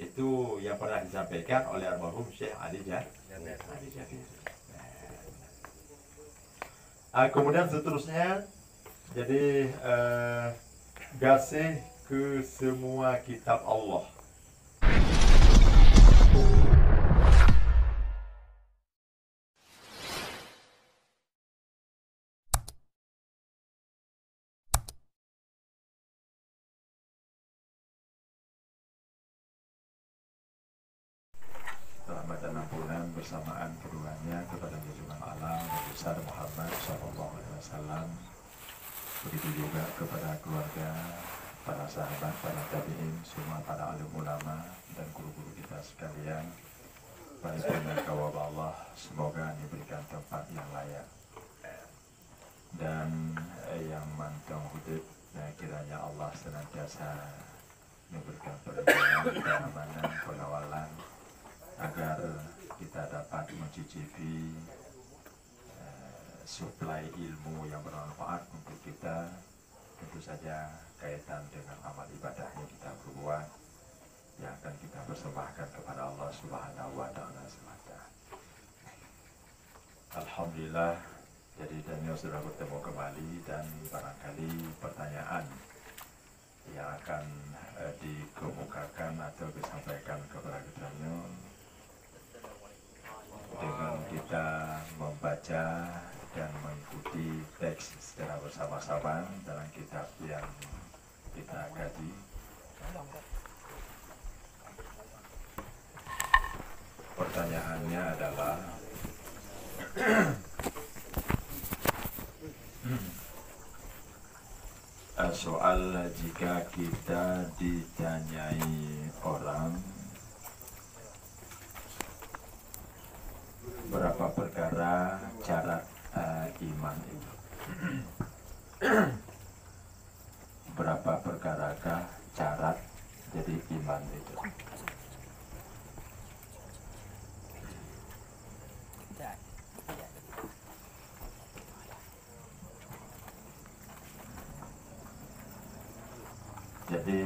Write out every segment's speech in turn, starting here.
Itu yang pernah disampaikan oleh almarhum Syekh Ali Jabir. Kemudian seterusnya, jadi gasih ke semua kitab Allah. Rahmat dan ampunan bersamaan keduanya kepada junjungan alam Nabi besar Muhammad SAW. Begitu juga kepada keluarga, para sahabat, para tabi'in, semua para alim ulama dan guru-guru kita sekalian. Paripurna kawab Allah, semoga diberikan tempat yang layak dan yang mantong hidup. Kiranya Allah senantiasa memberikan perlindungan, keamanan, pengawalan agar kita dapat mencicipi suplai ilmu yang bermanfaat untuk kita, tentu saja kaitan dengan amal ibadah yang kita berbuat yang akan kita persembahkan kepada Allah Subhanahu wa Ta'ala semata. Alhamdulillah, jadi Daniel sudah bertemu kembali dan barangkali pertanyaan yang akan dikemukakan atau disampaikan kepada Daniel dengan kita membaca dan mengikuti teks secara bersama-sama dalam kitab yang kita kaji. Pertanyaannya adalah soal jika kita ditanyai orang berapa perkara syarat iman itu, berapa perkarakah syarat jadi iman itu? Jadi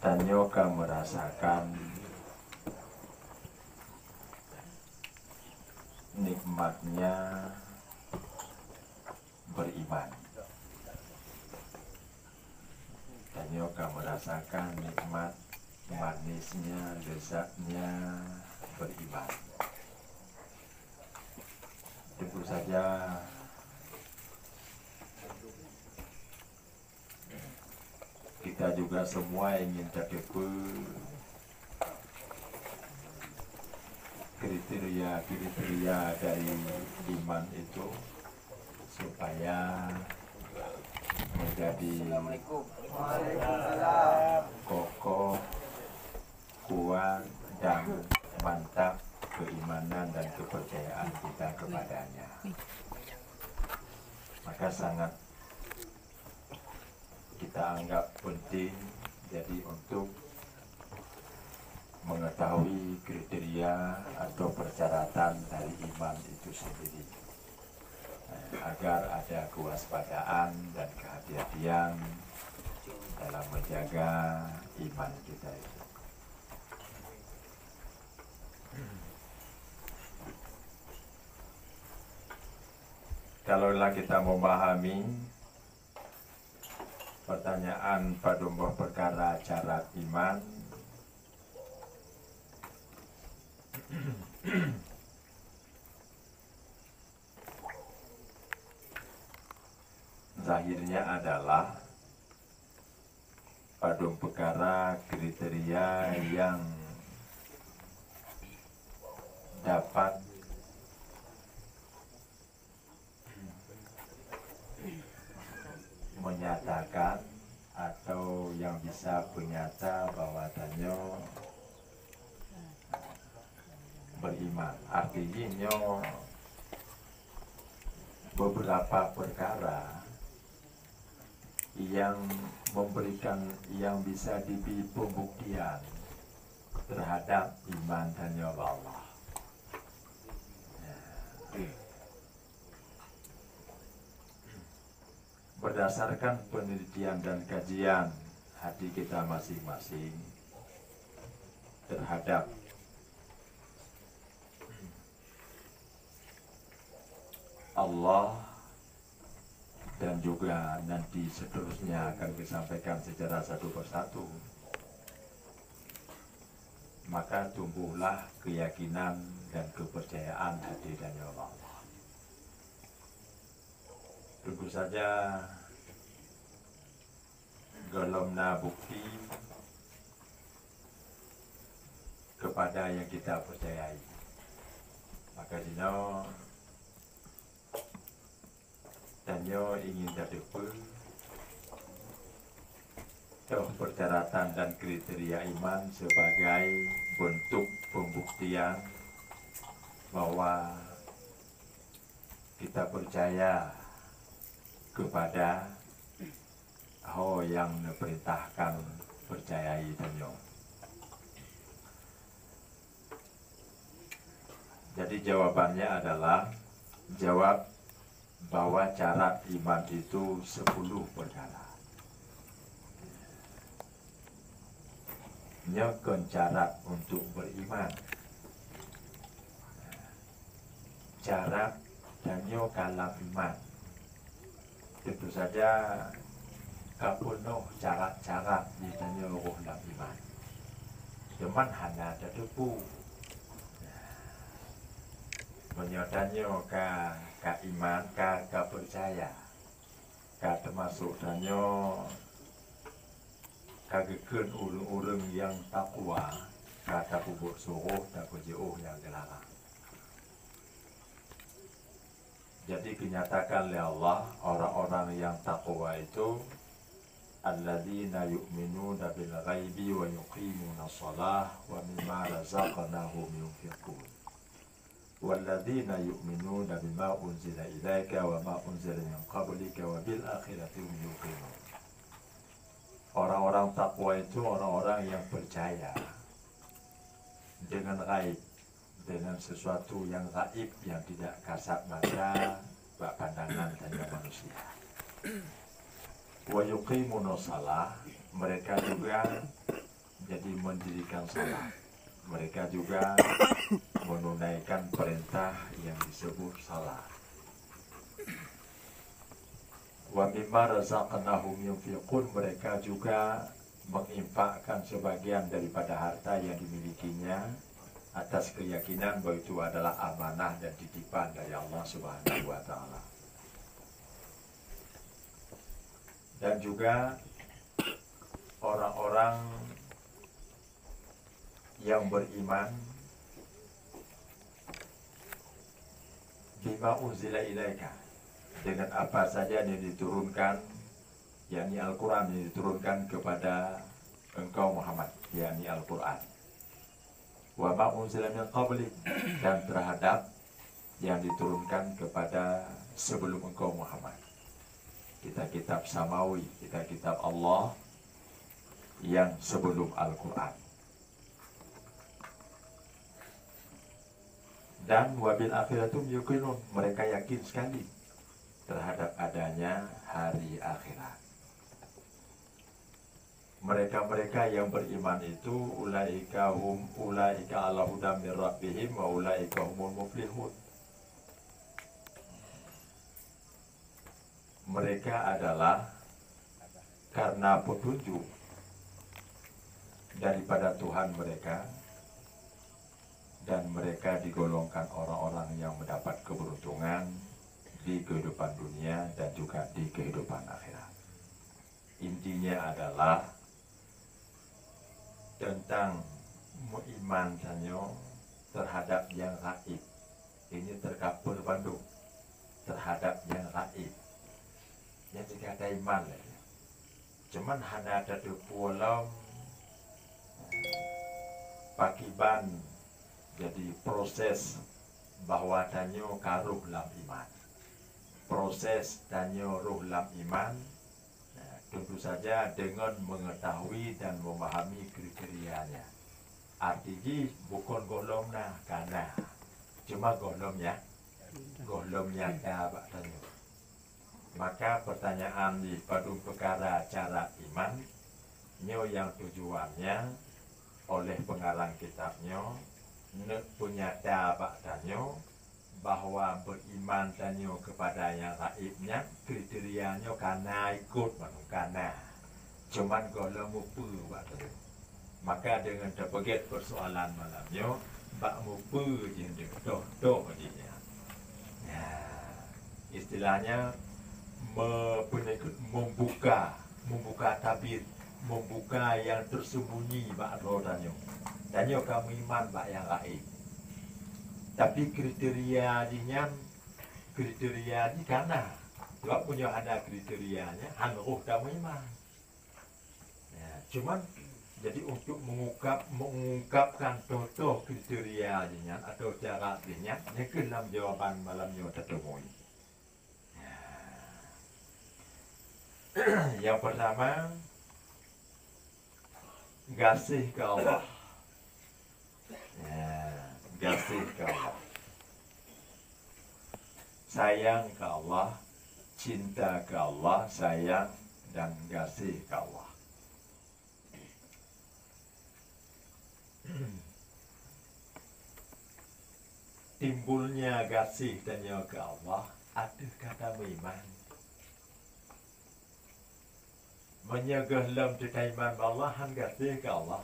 Tanyoka merasakan nikmatnya beriman. Tanyoka merasakan nikmat manisnya, lezatnya beriman. Tentu saja kita juga semua ingin cakup kriteria dari iman itu supaya menjadi kokoh, kuat dan mantap keimanan dan kepercayaan kita kepadanya. Maka sangat kita anggap penting jadi untuk mengetahui kriteria atau persyaratan dari iman itu sendiri, agar ada kewaspadaan dan kehati-hatian dalam menjaga iman kita itu. Kalaulah kita memahami pertanyaan padumbuh perkara syarat iman, zahirnya adalah padum perkara kriteria yang dapat menyatakan atau yang bisa penyata bahwasannya beriman. Artinya beberapa perkara yang memberikan, yang bisa diberi pembuktian terhadap iman dan nyawa Allah. berdasarkan penelitian dan kajian hati kita masing-masing terhadap Allah, dan juga nanti seterusnya akan disampaikan secara satu persatu, maka tumbuhlah keyakinan dan kepercayaan hadirnya Allah. Tentu saja golomna bukti kepada yang kita percayai. Maka dino danyo ingin dadepe persyaratan dan kriteria iman sebagai bentuk pembuktian bahwa kita percaya kepada yang diperintahkan percayai danyo. Jadi jawabannya adalah jawab bahwa syarat iman itu 10 perkara. Nyokan syarat untuk beriman. Syarat dan nyokalam iman. Tentu saja kapunuh syarat-syarat di dalam dalam iman. Cuman hanya ada debu. Menyodanyo ka iman, ka percaya, ka termasuk danyo kagekeun urung-urung yang takwa, ka takubuk suruh, takut jauh yang dilarang. Jadi dinyatakan oleh Allah, orang-orang yang takwa itu alladzina yu'minuna bil ghaibi wa yuqimuna shalah wa mimma razaqnahum yunfiqun. Walladzina yu'minuna bima unzila ilaika wa ma unzila min qablika wa bil akhirati hum yuqinun. Orang-orang takwa itu orang-orang yang percaya dengan gaib, dengan sesuatu yang gaib yang tidak kasat mata, pandangan tanya manusia. Wa yuqimuna shalah, mereka juga jadi mendirikan salat. Mereka juga menunaikan perintah yang disebut salat. Wa mimma razaqnahum yunfiqun, mereka juga menginfakkan sebagian daripada harta yang dimilikinya atas keyakinan bahwa itu adalah amanah dan titipan dari Allah Subhanahu wa taala. Dan juga orang-orang yang beriman bima unzila ilaika, dengan apa saja yang diturunkan, yakni Al-Quran yang diturunkan kepada engkau Muhammad, yakni Al-Quran. Wa ma unzila min qablik, dan terhadap yang diturunkan kepada sebelum engkau Muhammad. Kitab-kitab samawi, kitab-kitab Allah yang sebelum Al-Quran. Dan wabil akhiratum yuqinun, mereka yakin sekali terhadap adanya hari akhirat. Mereka-mereka yang beriman itu ulaika ala hudam min rabbihim wa ulaika humul muflihun. Mereka adalah karena petunjuk daripada Tuhan mereka, dan mereka digolongkan orang-orang yang mendapat keberuntungan di kehidupan dunia dan juga di kehidupan akhirat. Intinya adalah tentang iman tanyo terhadap yang gaib. Ini terkapur bandung terhadap yang gaib. Yang jika ada iman, cuman hanya ada di pulau pakiban. Jadi proses bahwa danyo karuh lam iman, proses danyo ruh lam iman, tentu saja dengan mengetahui dan memahami kriterianya. Artinya bukan golongnya karena cuma golongnya ke apa danyo. Maka pertanyaan di padu perkara cara iman nyo yang tujuannya oleh pengarang kitabnya punya tabak danyo bahwa beriman danyo kepada yang raibnya kriterianya karena ikut manukana cuman kalau mupu waktu maka dengan terpeget persoalan malamnya bak mupu je doh dia istilahnya membuka tabir, membuka yang tersembunyi bak rodanyo. Danyo kamu iman bak yang lain. Tapi kriteria di karena sebab punya ada kriterianya, hanruh kamu iman. Ya, cuman jadi untuk mengungkapkan toto kriteria atau cara dinya, yang dalam jawaban malamnya tertemui. Yang pertama, kasih ke Allah. Kasih ke Allah. Sayang ke Allah, cinta ke Allah, sayang dan kasih ke Allah. Timbulnya kasih dan ke Allah ada kata iman. Menyegah lam iman Allah han kasih ke Allah.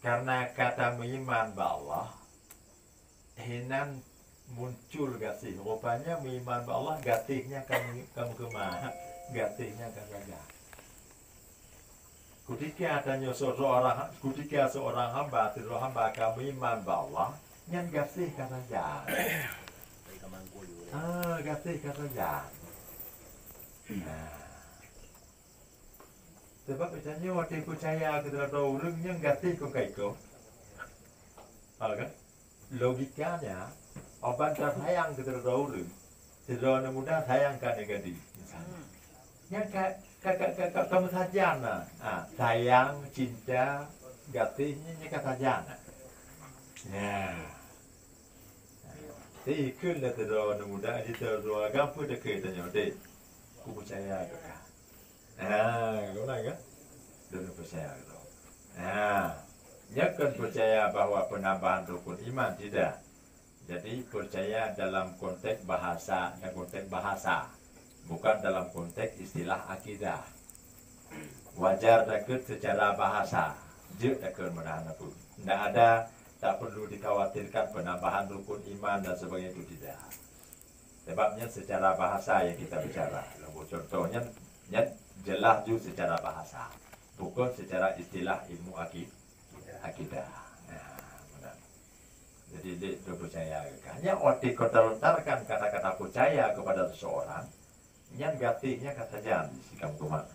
Karena kata iman Allah hinan muncul kasih. Rupanya iman Allah gatihnya kamu kemana? Gatihnya saja. Ketika seorang hamba kamu iman Allah yang kasih saja. Kasih saja. Sebab misalnya waktu percaya kita tahu orang ganti kau kaiko, kan? Logikanya, orang sayang kita tahu orang, tidak mudah sayangkan yang ganti. Misalnya, yang kamu saja sayang, cinta, gantinya kata jana. Ikut lah tidak mudah, tidak agam pun dekat tanya deh. Aku percaya ke kau. Kau nak kan? Dia percaya ke kau. Jangan percaya bahawa penambahan rukun iman, tidak. Jadi percaya dalam konteks bahasa dan konteks bahasa, bukan dalam konteks istilah akidah. Wajar dekat secara bahasa, je dekat mana pun. Tidak ada, tak perlu dikhawatirkan penambahan rukun iman dan sebagainya itu tidak. Sebabnya secara bahasa yang kita bicara. Contohnya jelas juga secara bahasa, bukan secara istilah ilmu akidah. Jadi dia percaya. Hanya waktu kau terlontarkan kata-kata percaya kepada seseorang, yang gatihnya kata jangan sikap kumat.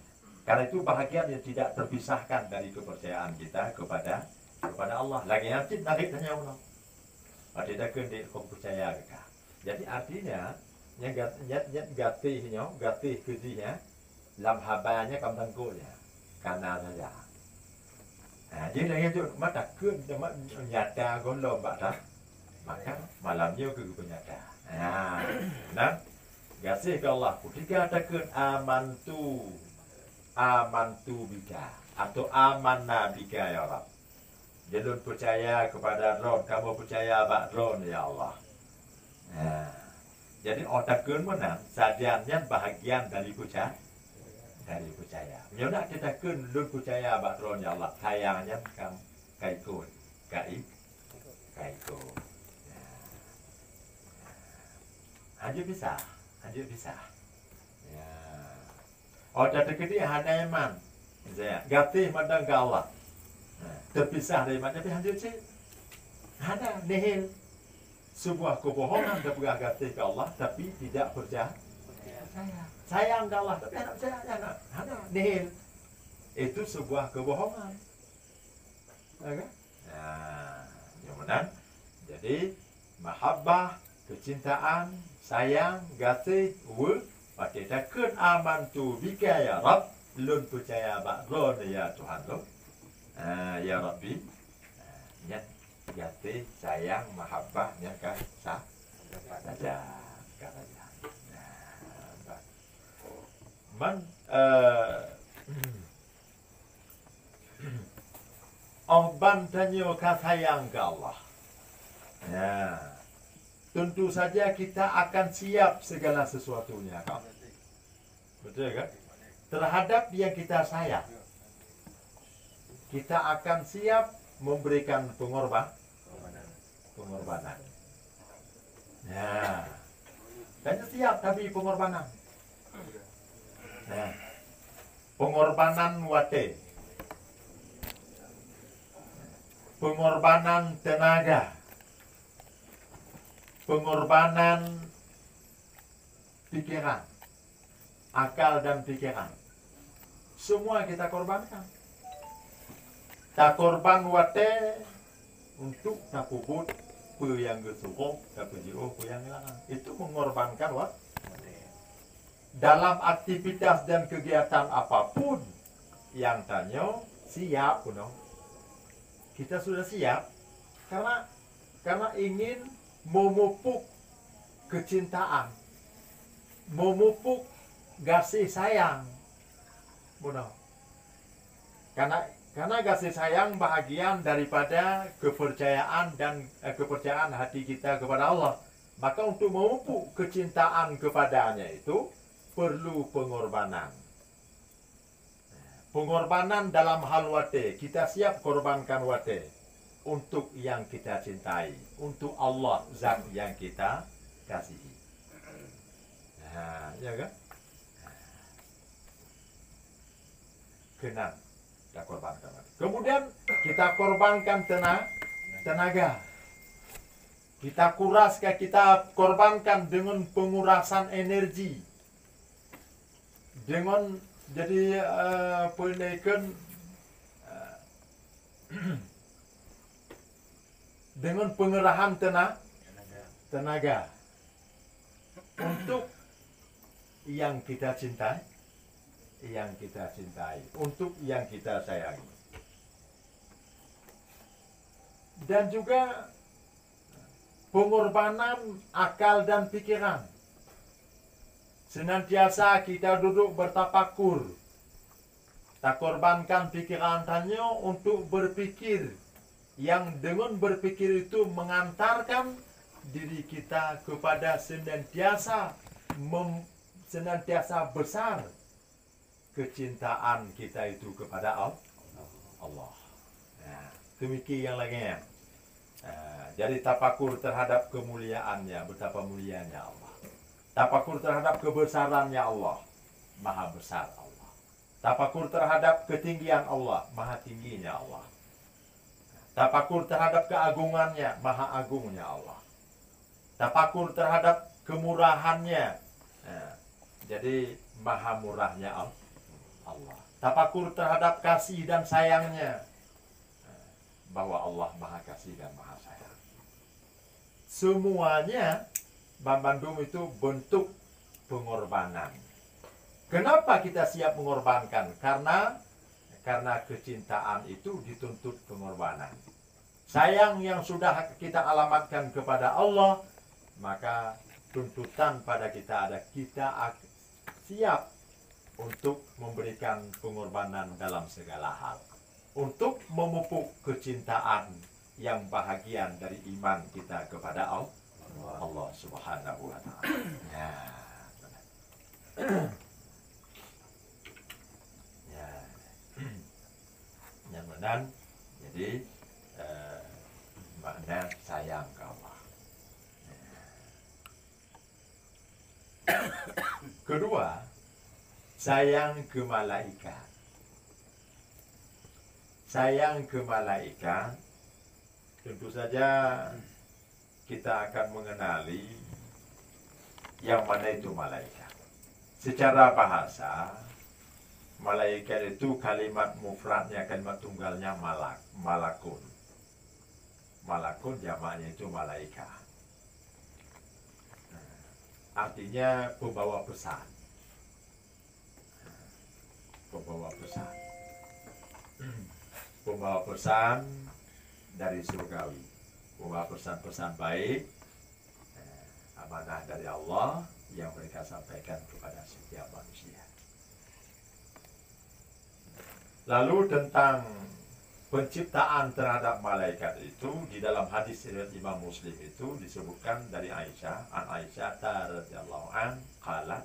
Karena itu bahagian yang tidak terpisahkan dari kepercayaan kita kepada Allah. Lagi nanti tanya Allah. Tidak kena kau percaya ke. Jadi artinya yang gatih kezinya lam habanya kamu tangguhnya karena saja. Jadi lagi tu mata kun nyata golong baca maka malamnya ke nyata. Nah, kasih ke Allah. Ketika takun amantu bika atau amanna bika ya Allah. Jangan percaya kepada Ron, kamu percaya bak Ron ya Allah. Jadi otakun mana sajiannya bahagian dari percaya. Nyonak kita kun lu percaya bak Ron ya Allah. Sayangnya kaiko. Hanya bisa. Ya. Otak kita hanya iman. Gatih madang ke Allah. Terpisah dari iman tapi hanya sih. Ada nihil. Sebuah kebohongan bergatih ke Allah tapi tidak percaya. Sayang ke Allah tapi tidak percaya. Ada nihil. Itu sebuah kebohongan. Okay? Kemudian jadi mahabbah, kecintaan, sayang, gatih, pakai takun aman tu bika ya Rabb, lun percaya bak ron ya Tuhan lo. Ya Rabbi, nyat gatih, sayang, mahabbah, nyat saja. Man Orban tanya sayang ke Allah. Ya. Tentu saja kita akan siap segala sesuatunya, kan? Betul kan? Terhadap yang kita sayang, kita akan siap memberikan pengorbanan. Ya. Tanya siap tapi pengorbanan. Nah, pengorbanan wate, pengorbanan tenaga, pengorbanan pikiran, akal dan pikiran, semua kita korbankan. Tak korban wate untuk tak puput yang gesuko, tak pujio yang hilangan. Itu mengorbankan wate. Dalam aktivitas dan kegiatan apapun yang tanya siap, kuno. Kita sudah siap karena ingin memupuk kecintaan, memupuk kasih sayang, kuno. Karena kasih sayang bahagian daripada kepercayaan dan kepercayaan hati kita kepada Allah. Maka untuk memupuk kecintaan kepadanya itu perlu pengorbanan. Pengorbanan dalam hal wate, kita siap korbankan wate untuk yang kita cintai, untuk Allah zat yang kita kasihi. Nah, ya kan? Kenang kita korbankan. Kemudian kita korbankan tenaga. Kita kita korbankan dengan pengurasan energi. Dengan jadi dengan pengerahan tenaga untuk yang kita cintai, untuk yang kita sayangi, dan juga pengorbanan akal dan pikiran. Senantiasa kita duduk bertapakur. Tak korbankan pikiran tanya untuk berpikir. Yang dengan berpikir itu mengantarkan diri kita kepada senantiasa besar kecintaan kita itu kepada Allah. Nah, demikian yang lainnya. Jadi tapakur terhadap kemuliaannya, betapa mulianya Allah. Tapakur terhadap kebesarannya Allah, maha besar Allah. Tapakur terhadap ketinggian Allah, maha tingginya Allah. Tapakur terhadap keagungannya, maha agungnya Allah. Tapakur terhadap kemurahannya, jadi maha murahnya Allah. Tapakur terhadap kasih dan sayangnya, bahwa Allah maha kasih dan maha sayang. Semuanya Bandung itu bentuk pengorbanan. Kenapa kita siap mengorbankan? Karena kecintaan itu dituntut pengorbanan. Sayang yang sudah kita alamatkan kepada Allah, maka tuntutan pada kita ada kita siap untuk memberikan pengorbanan dalam segala hal. Untuk memupuk kecintaan yang bahagian dari iman kita kepada Allah Subhanahu wa ta'ala. Ya. Ya. Yang benar, jadi makna sayang ke Allah. Kedua, sayang ke malaikat. Sayang ke malaikat, tentu saja kita akan mengenali yang mana itu malaikat. Secara bahasa, malaikat itu kalimat mufradnya, kalimat tunggalnya malakun. Malakun jamaknya itu malaikat. Artinya pembawa pesan. Pembawa pesan. Pembawa pesan dari surgawi. Pembawa pesan-pesan baik, amanah dari Allah yang mereka sampaikan kepada setiap manusia. Lalu tentang penciptaan terhadap malaikat itu di dalam hadis riwayat Imam Muslim itu disebutkan dari Aisyah, an Aisyah radhiyallahu an qalat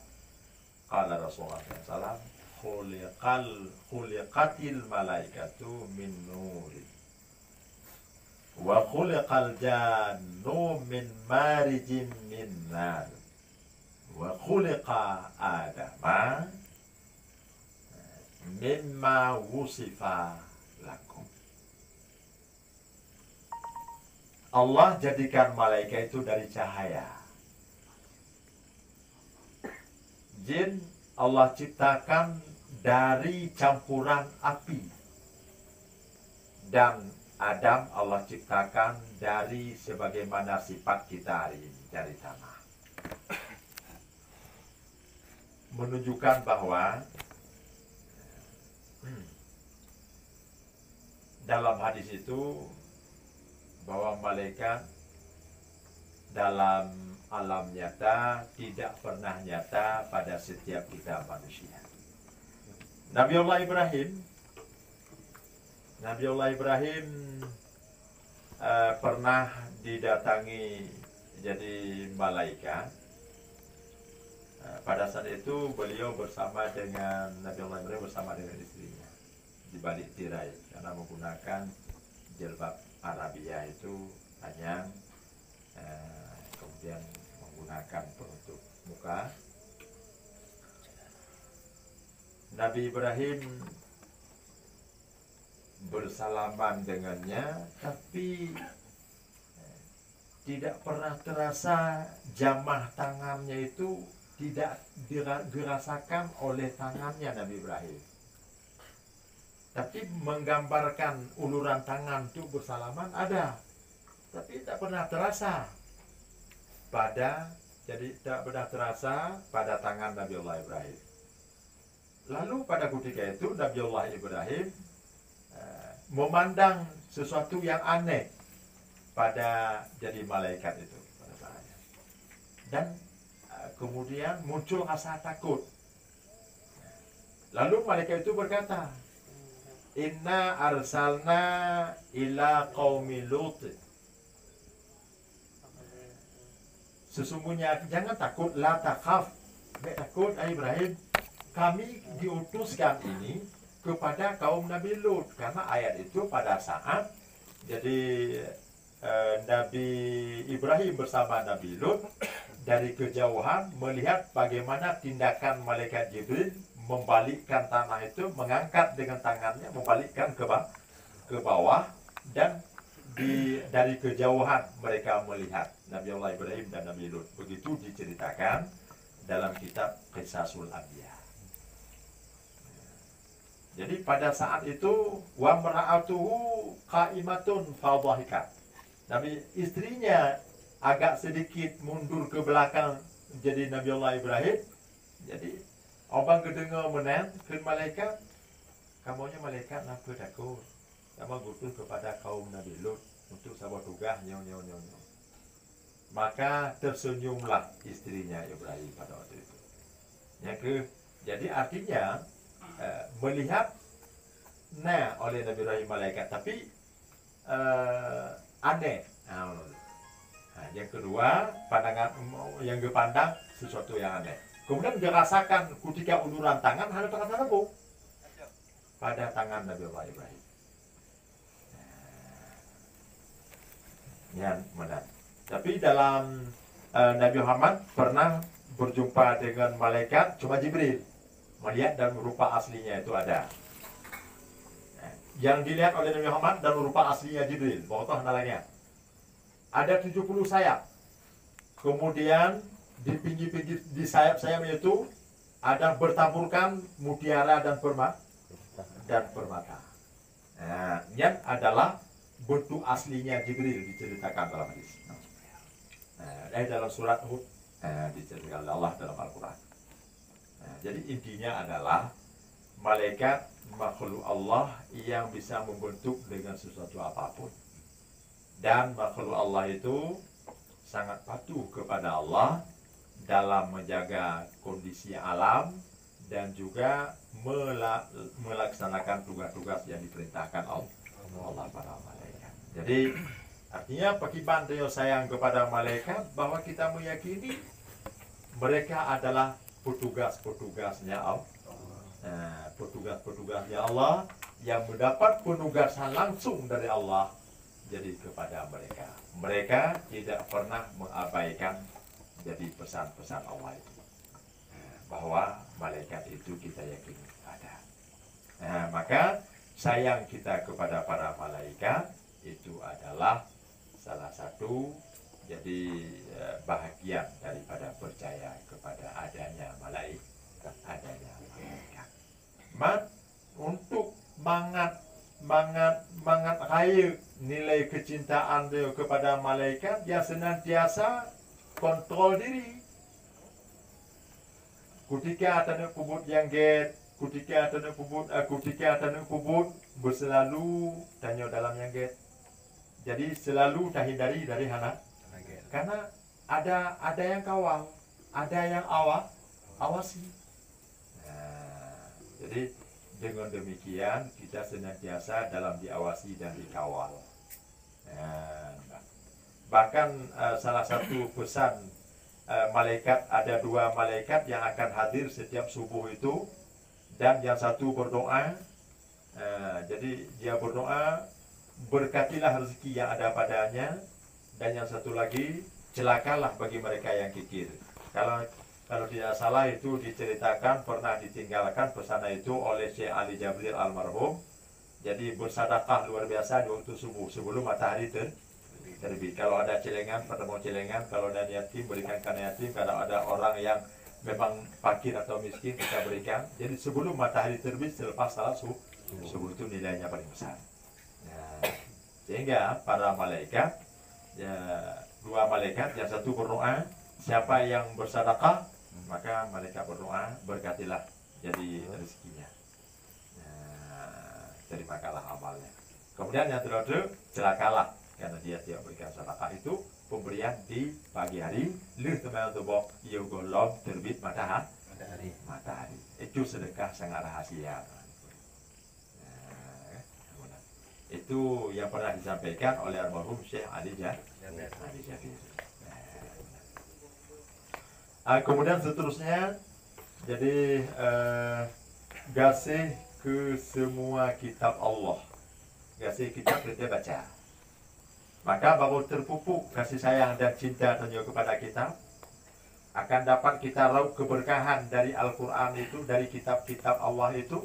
qala Rasulullah sallallahu alaihi wasallam khuliqatil malaikatu min nurin wa khuliqal jannu min marijin min nar wa khuliqa adama mimma wusifa lakum. Allah jadikan malaikat itu dari cahaya. Jin Allah ciptakan dari campuran api. Dan Adam Allah ciptakan dari sebagaimana sifat kita hari ini, dari tanah. Menunjukkan bahwa dalam hadis itu bahwa malaikat dalam alam nyata tidak pernah nyata pada setiap kita manusia. Nabiullah Ibrahim pernah didatangi jadi malaikat. Pada saat itu beliau bersama dengan Nabiullah Ibrahim bersama dengan istrinya di balik tirai karena menggunakan jilbab Arabia itu panjang, kemudian menggunakan penutup muka. Nabi Ibrahim bersalaman dengannya, tapi tidak pernah terasa jamah tangannya itu tidak dirasakan oleh tangannya Nabi Ibrahim. Tapi menggambarkan uluran tangan itu bersalaman ada, tapi tak pernah terasa pada tangan Nabiullah Ibrahim. Lalu pada ketika itu Nabiullah Ibrahim memandang sesuatu yang aneh pada jadi malaikat itu pada saatnya. Dan kemudian muncul rasa takut. Lalu malaikat itu berkata, Inna arsalna ila qaumi Lut. Sesungguhnya jangan takut, la takhaf. Tidak takut Ibrahim. Kami diutuskan ini kepada kaum Nabi Lut. Karena ayat itu pada saat jadi Nabi Ibrahim bersama Nabi Lut dari kejauhan melihat bagaimana tindakan malaikat Jibril membalikkan tanah itu, mengangkat dengan tangannya, membalikkan ke bawah, dan dari kejauhan mereka melihat Nabiullah Ibrahim dan Nabi Lut. Begitu diceritakan dalam kitab Qisasul Anbiya. Jadi pada saat itu wa mar'atuhu qa'imatun fadhahikat. Nabi istrinya agak sedikit mundur ke belakang jadi Nabiullah Ibrahim. Jadi orang kedengar menen ke malaikat, kamunya malaikat nak takut. Sama gutus kepada kaum Nabi Lut untuk sebuah tugas nyo. Maka tersenyumlah istrinya Ibrahim pada waktu itu. Jadi artinya melihat oleh Nabi Ibrahim malaikat, tapi aneh. Yang kedua, pandangan yang dipandang sesuatu yang aneh. Kemudian dirasakan ketika uluran tangan ada tangan Nabi pada tangan Nabi Ibrahim. Yang benar. Tapi dalam Nabi Muhammad pernah berjumpa dengan malaikat cuma Jibril, melihat dan rupa aslinya itu ada. Yang dilihat oleh Nabi Muhammad dan rupa aslinya Jibril, bahwa nalanya ada 70 sayap. Kemudian di pinggir-pinggir di sayap-sayapnya itu ada bertaburkan mutiara dan permata. Nah, yang adalah bentuk aslinya Jibril diceritakan dalam hadis. Dalam surat Hud diceritakan Allah dalam Al-Quran. Jadi intinya adalah malaikat makhluk Allah yang bisa membentuk dengan sesuatu apapun. Dan makhluk Allah itu sangat patuh kepada Allah dalam menjaga kondisi alam dan juga melaksanakan tugas-tugas yang diperintahkan Allah para malaikat. Jadi artinya pakiban dia sayang kepada malaikat bahwa kita meyakini mereka adalah petugas-petugasnya Allah. Nah, petugas-petugasnya Allah yang mendapat penugasan langsung dari Allah. Jadi kepada mereka tidak pernah mengabaikan jadi pesan-pesan Allah itu, bahwa malaikat itu kita yakini ada. Nah, maka sayang kita kepada para malaikat itu adalah salah satu jadi bahagian daripada percaya kepada adanya malaikat. Untuk mangat raya nilai kecintaan dia kepada malaikat, dia senantiasa kontrol diri. Ketika tanah kubut yang get, ketika tanah kubut berselalu tanya dalam yang get. Jadi selalu tak hindari dari hana. Karena ada yang kawal, ada yang awasi. Nah, jadi dengan demikian kita senantiasa dalam diawasi dan dikawal. Bahkan salah satu pesan malaikat, ada 2 malaikat yang akan hadir setiap subuh itu, dan yang satu berdoa. Jadi dia berdoa, berkatilah rezeki yang ada padanya, dan yang satu lagi, celakalah bagi mereka yang kikir. Kalau tidak salah itu diceritakan pernah ditinggalkan pesanan itu oleh Syekh Ali Jabril almarhum. Jadi bersedekah luar biasa di waktu subuh sebelum matahari terbit. Kalau ada celengan, pertemuan celengan, kalau ada yatim berikan karena yatim, kalau ada orang yang memang fakir atau miskin kita berikan. Jadi sebelum matahari terbit, selepas salat subuh itu nilainya paling besar. Nah, sehingga para malaikat, 2 malaikat, yang satu berdoa, siapa yang bersedekah maka malaikat berdoa, berkatilah jadi rezekinya. Nah, terimakanlah amalnya. Kemudian yang kedua, celakalah karena dia tidak berikan sedekah. Itu pemberian di pagi hari, teman-teman ia golong terbit matahari. Itu sedekah sangat rahasia. Nah, itu yang pernah disampaikan oleh almarhum Syekh Ali Jabir. Kemudian seterusnya, jadi kasih ke semua kitab Allah, kasih kitab kita baca, maka baru terpupuk kasih sayang dan cinta tentunya kepada kitab. Akan dapat kita raup keberkahan dari Al-Quran itu, dari kitab-kitab Allah itu.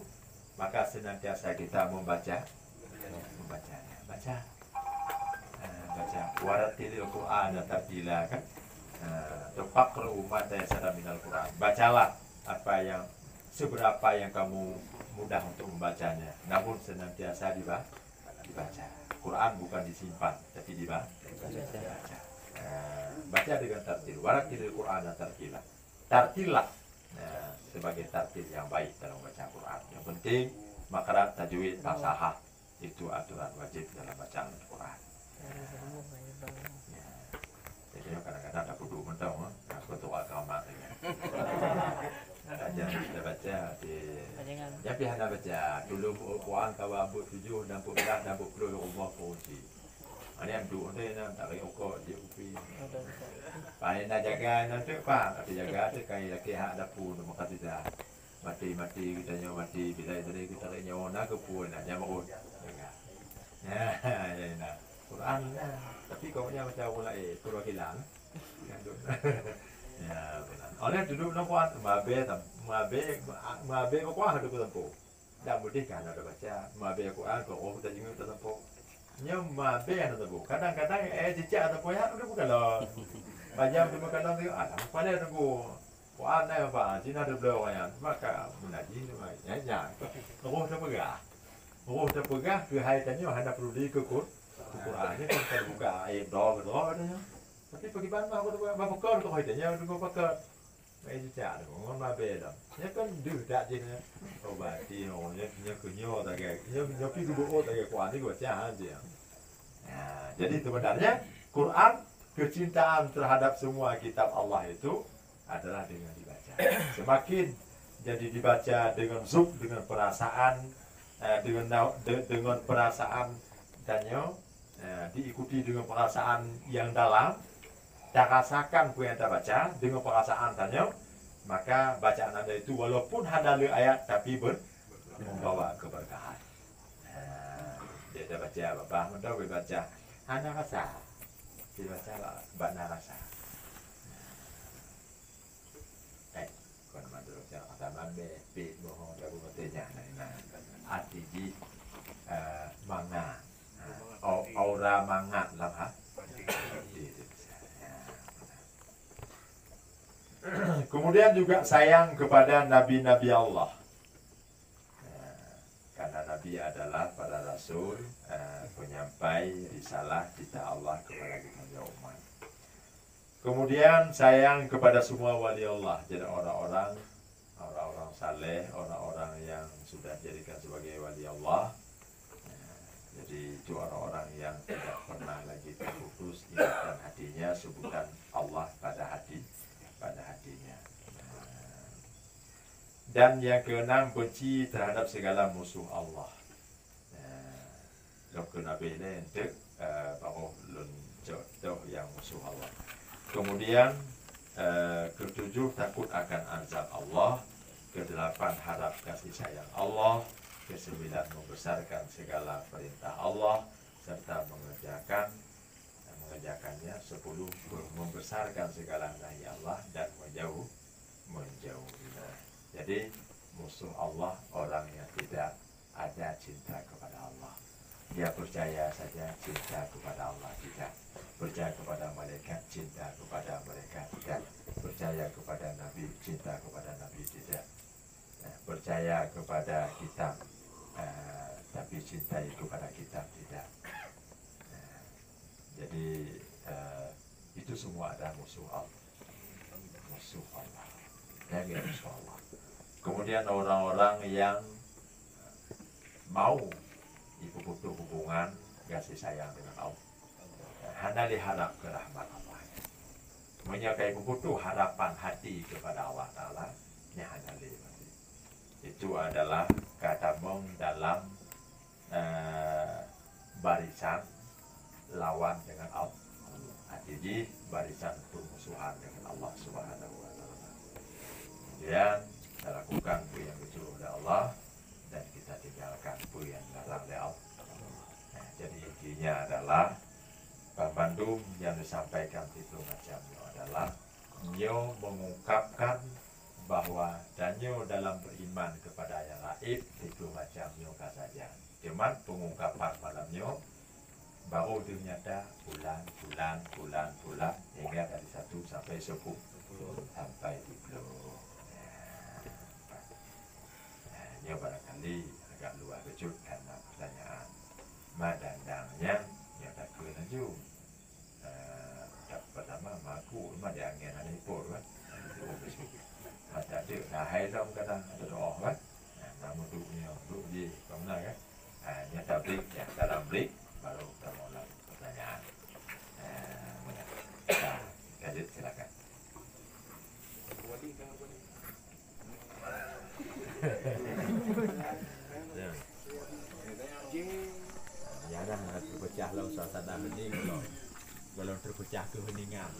Maka senantiasa kita membacanya, baca waratilil Quran dan tartila, kan. Tafakkur umat yang sadar minal Quran. Bacalah apa yang seberapa yang kamu mudah untuk membacanya, namun senantiasa dibaca. Quran bukan disimpan, tapi dibaca. Baca dengan tartil. Waratilil Quran dan tartila. Tartilah sebagai tartil yang baik dalam baca Quran. Yang penting makarat, tajwid, fasahah itu aturan wajib dalam bacaan Quran. Jadi kadang-kadang ada kudu mentau, aku tuh agama ya. Kita baca di, ya pihak baca dulu Quran kawa bu 7 dan bu 11 dan bu 10 Allah kunci. Ini yang dulu ni nak tak kaya ukur dia upi. Pai nak jaga nanti pak, tapi jaga tu kaya laki hak dapur maka tidak mati kita nyawa mati bila tadi kita tak nyawa nak kepun nak nyawa ya nak Quran lah. Tapi kau nya macam orang lain, perwakilan. Ya, benar. Oleh duduk nampuan, mabe kau ada ke tempo. Dah mudah kan ada baca, mabe Quran kau kita jenguk ke tempo. Nya mabe ada tempo. Kadang-kadang cicak tempo ya udah bukan lah. Pajam tu makan tu, alam pada tunggu. Quran ni apa? Cina ada belakang yang maka menaji tu ya. Roh terpegah ke hai tanya hendak perlu diikut. Qurannya kan terbuka ayat doa adanya. Tapi bagaimana aku tu apa kau tu hai tanya tu kau pakai. Cicak tu ngomong mabe dah. Nya kan dah tak je ni. Obati nya kunyo tak ke. Nya pi dulu tak ke Quran ni baca aja. Jadi sebenarnya Quran, kecintaan terhadap semua kitab Allah itu adalah dengan dibaca. Semakin Jadi dibaca dengan zuk, dengan perasaan, dengan perasaan danyo, diikuti dengan perasaan yang dalam. Dan rasakan apa yang anda baca dengan perasaan danyo, maka bacaan anda itu walaupun ada ayat tapi membawa keberkahan. Dia dah baca apa? Mudah baca. Anda rasa, dibaca lah, bana rasa. Kon mandor yang ada mambe, pit bohong, dah bertanya. Arti di manga, aura mangat lah ha. Kemudian juga sayang kepada nabi-nabi Allah. Karena Nabi adalah para rasul, penyampai risalah kita Allah kepada kita umat. Kemudian sayang kepada semua wali Allah, jadi orang-orang saleh, orang-orang yang sudah jadikan sebagai wali Allah. Jadi itu orang-orang yang tidak pernah lagi terputus ingatan hatinya, sebutan Allah pada hatinya. Dan yang keenam, benci terhadap segala musuh Allah. Dokter Nabi ini untuk baru jauh yang musuh Allah. Kemudian ketujuh, takut akan azab Allah. Kedelapan, harap kasih sayang Allah. Kesembilan, membesarkan segala perintah Allah serta mengerjakannya. 10, membesarkan segala nahi Allah dan menjauh. Jadi musuh Allah orang yang tidak ada cinta kepada Allah. Dia percaya saja cinta kepada Allah tidak. Percaya kepada malaikat, cinta kepada mereka tidak. Percaya kepada Nabi, cinta kepada Nabi tidak. Percaya kepada kitab, tapi cintai kepada kitab tidak. Jadi itu semua ada musuh Allah. Musuh Allah. Yang musuh Allah. Kemudian orang-orang yang mau diputus hubungan kasih sayang dengan Allah, hanya diharap ke rahmat Allah. Menyukai puputu harapan hati kepada Allah Ta'ala, hanya itu adalah kata mong dalam barisan lawan dengan Allah. Jadi barisan permusuhan dengan Allah Subhanahu wa Ta'ala. Kemudian kita lakukan apa yang disuruh oleh Allah dan kita tinggalkan apa yang dilarang oleh Allah. Jadi intinya adalah Bandung yang disampaikan itu macamnya adalah Nyo mengungkapkan bahwa Danyo dalam beriman kepada yang gaib itu macamnya saja. Cuman pengungkapan malamnya baru ternyata bulan hingga dari 1 sampai 10 sampai 10. Nyo barangkali agak luar kejut karena pertanyaan madandangnya yang tak kena juga. Pertama maku mah dia angin ada ipor kan. Ada dia nah hai dong kadang ada doa kan. Nama duduknya duduk di mana kan. Nyata break ya dalam break baru kita mulai pertanyaan. Lanjut silakan. Jangan terpecah lah suasana hening kalau terpecah keheningan.